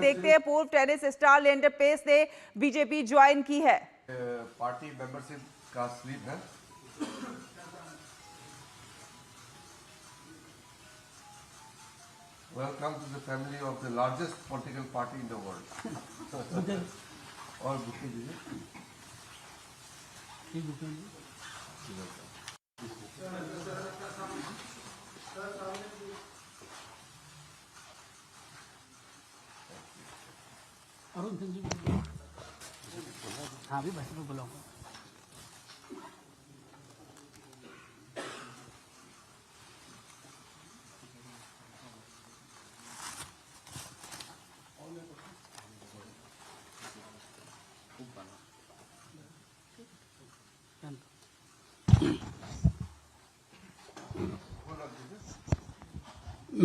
देखते हैं पूर्व टेनिस स्टार लिएंडर पेस ने बीजेपी ज्वाइन की है। पार्टी मेंबरशिप का स्लिप है। Welcome to the family of the largest political party in the world. और बुके दीजिए। हाँ भी भाषा में बुलाऊंगा।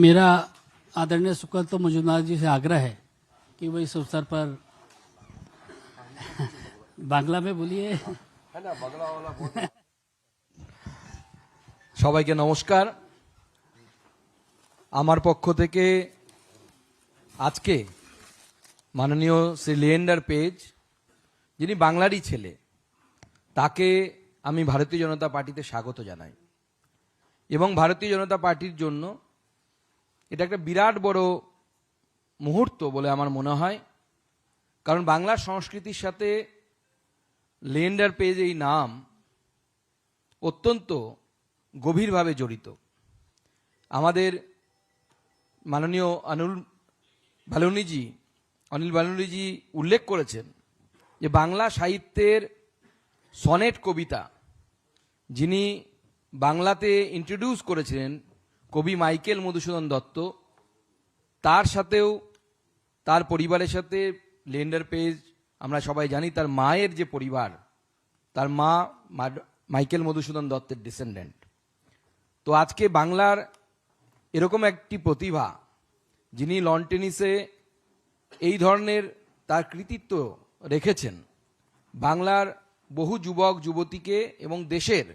मेरा आदरणीय सुकंत मजूमदार जी से आग्रह है कि वो इस अवसर पर बांग्ला में बोलिए। সবাইকে নমস্কার। আমার পক্ষ থেকে আজকে মাননীয় শ্রী লিয়েন্ডার পেজ, যিনি বাংলারই ছেলে, তাকে আমি ভারতীয় জনতা পার্টিতে স্বাগত জানাই। এবং ভারতীয় জনতা পার্টির জন্য এটা একটা বিরাট বড় মুহূর্ত বলে আমার মনে হয়। কারণ বাংলার সংস্কৃতির সাথে লিয়েন্ডার পেজ এই নাম অত্যন্ত গভীরভাবে জড়িত। আমাদের মাননীয় অনিল বালুনিজি উল্লেখ করেছেন যে বাংলা সাহিত্যের সনেট কবিতা যিনি বাংলাতে ইন্ট্রোডিউস করেছিলেন কবি মাইকেল মধুসূদন দত্ত, তার সাথেও তার পরিবারের সাথে লিয়েন্ডার পেজ, আমরা সবাই জানি তার মায়ের যে পরিবার, তার মা মাইকেল মধুসূদন দত্তের ডিসেন্ডেন্ট। তো আজকে বাংলার এরকম একটি প্রতিভা যিনি লন টেনিসে এই ধরনের তার কৃতিত্ব রেখেছেন, বাংলার বহু যুবক যুবতীকে এবং দেশের